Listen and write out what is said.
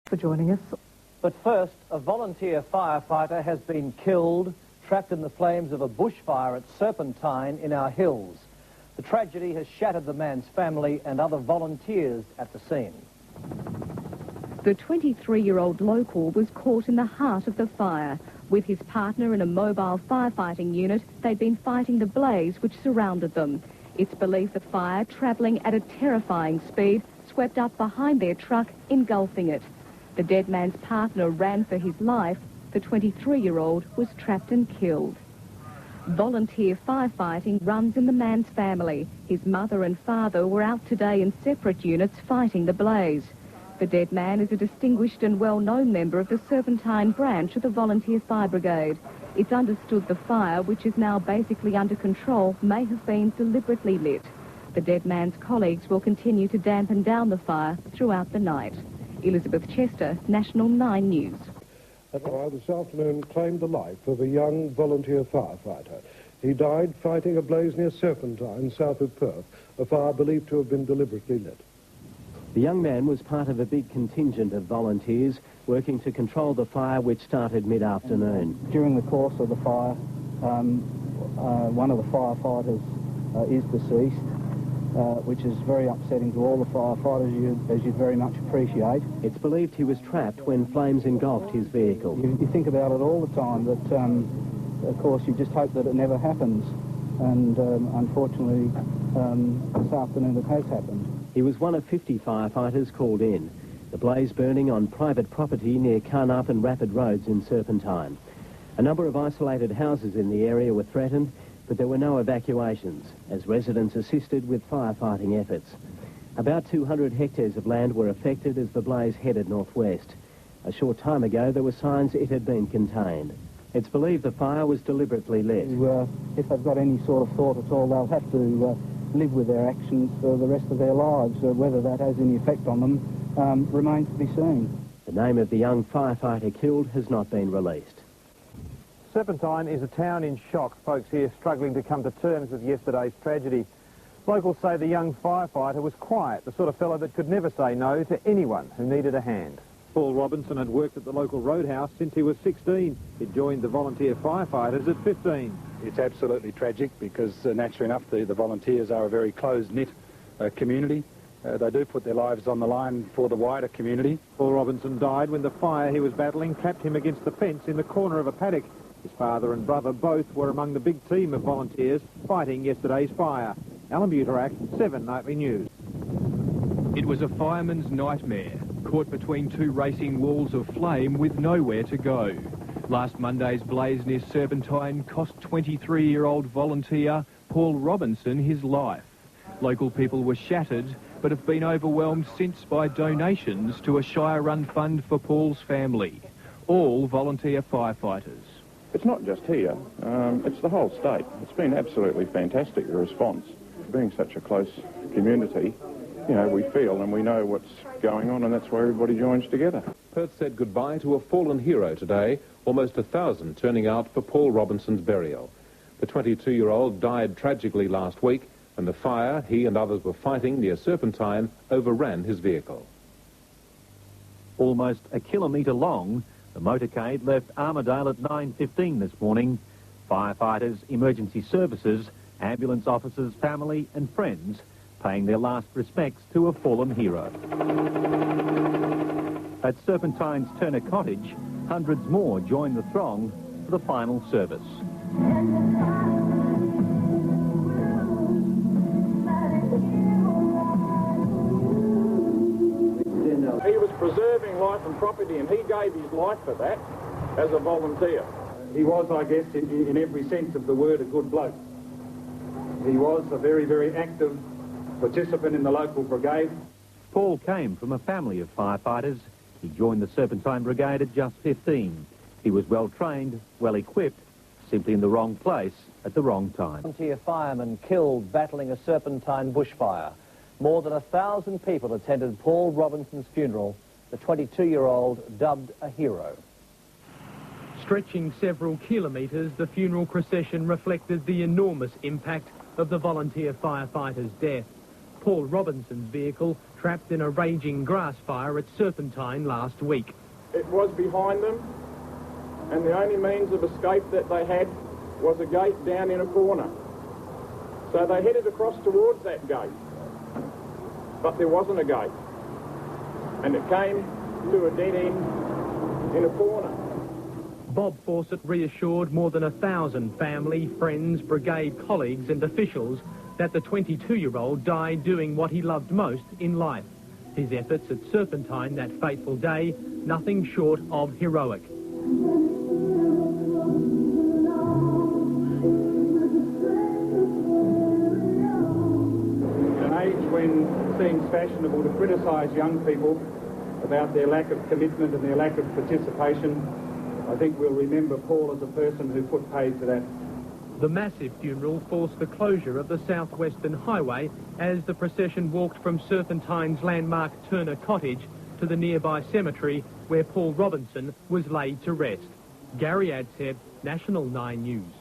For joining us. But first, a volunteer firefighter has been killed, trapped in the flames of a bushfire at Serpentine in our hills. The tragedy has shattered the man's family and other volunteers at the scene. The 23-year-old local was caught in the heart of the fire. With his partner in a mobile firefighting unit, they'd been fighting the blaze which surrounded them. It's believed the fire, travelling at a terrifying speed, swept up behind their truck, engulfing it. The dead man's partner ran for his life. The 23-year-old was trapped and killed. Volunteer firefighting runs in the man's family. His mother and father were out today in separate units fighting the blaze. The dead man is a distinguished and well-known member of the Serpentine branch of the Volunteer Fire Brigade. It's understood the fire, which is now basically under control, may have been deliberately lit. The dead man's colleagues will continue to dampen down the fire throughout the night. Elizabeth Chester, National 9 News. A fire this afternoon claimed the life of a young volunteer firefighter. He died fighting a blaze near Serpentine, south of Perth, a fire believed to have been deliberately lit. The young man was part of a big contingent of volunteers working to control the fire which started mid-afternoon. During the course of the fire, one of the firefighters is deceased, which is very upsetting to all the firefighters, as you'd very much appreciate. It's believed he was trapped when flames engulfed his vehicle. You think about it all the time, but of course you just hope that it never happens. And unfortunately, this afternoon it has happened. He was one of 50 firefighters called in. The blaze burning on private property near Carnup and Rapid Roads in Serpentine. A number of isolated houses in the area were threatened, but there were no evacuations, as residents assisted with firefighting efforts. About 200 hectares of land were affected as the blaze headed northwest. A short time ago, there were signs it had been contained. It's believed the fire was deliberately lit. If they've got any sort of thought at all, they'll have to live with their actions for the rest of their lives. Whether that has any effect on them remains to be seen. The name of the young firefighter killed has not been released. Serpentine is a town in shock. Folks here struggling to come to terms with yesterday's tragedy. Locals say the young firefighter was quiet, the sort of fellow that could never say no to anyone who needed a hand. Paul Robinson had worked at the local roadhouse since he was 16. He'd joined the volunteer firefighters at 15. It's absolutely tragic because, naturally enough, the volunteers are a very close-knit community. They do put their lives on the line for the wider community. Paul Robinson died when the fire he was battling trapped him against the fence in the corner of a paddock. His father and brother both were among the big team of volunteers fighting yesterday's fire. Alan Buterac, 7 Nightly News. It was a fireman's nightmare, caught between two racing walls of flame with nowhere to go. Last Monday's blaze near Serpentine cost 23-year-old volunteer Paul Robinson his life. Local people were shattered, but have been overwhelmed since by donations to a Shire-run fund for Paul's family. All volunteer firefighters. It's not just here, it's the whole state. It's been absolutely fantastic, the response. Being such a close community, you know, we feel and we know what's going on, and that's why everybody joins together. Perth said goodbye to a fallen hero today, almost 1,000 turning out for Paul Robinson's burial. The 22-year-old died tragically last week when the fire he and others were fighting near Serpentine overran his vehicle. Almost a kilometre long, the motorcade left Armidale at 9:15 this morning. Firefighters, emergency services, ambulance officers, family and friends paying their last respects to a fallen hero. At Serpentine's Turner Cottage, hundreds more joined the throng for the final service. He was preserving life and property, and he gave his life for that as a volunteer. He was, I guess, in every sense of the word, a good bloke. He was a very, very active participant in the local brigade. Paul came from a family of firefighters. He joined the Serpentine Brigade at just 15. He was well trained, well equipped, simply in the wrong place at the wrong time. Volunteer fireman killed battling a Serpentine bushfire. More than 1,000 people attended Paul Robinson's funeral, the 22-year-old dubbed a hero. Stretching several kilometres, the funeral procession reflected the enormous impact of the volunteer firefighter's death. Paul Robinson's vehicle trapped in a raging grass fire at Serpentine last week. It was behind them, and the only means of escape that they had was a gate down in a corner. So they headed across towards that gate, but there wasn't a gate, and it came to a dead end in a corner. Bob Fawcett reassured more than 1,000 family, friends, brigade colleagues and officials that the 22-year-old died doing what he loved most in life. His efforts at Serpentine that fateful day, nothing short of heroic. An age when it seems fashionable to criticise young people about their lack of commitment and their lack of participation, I think we'll remember Paul as a person who put paid to that. The massive funeral forced the closure of the southwestern highway as the procession walked from Serpentine's landmark Turner Cottage to the nearby cemetery where Paul Robinson was laid to rest. Gary Adshead, National 9 News.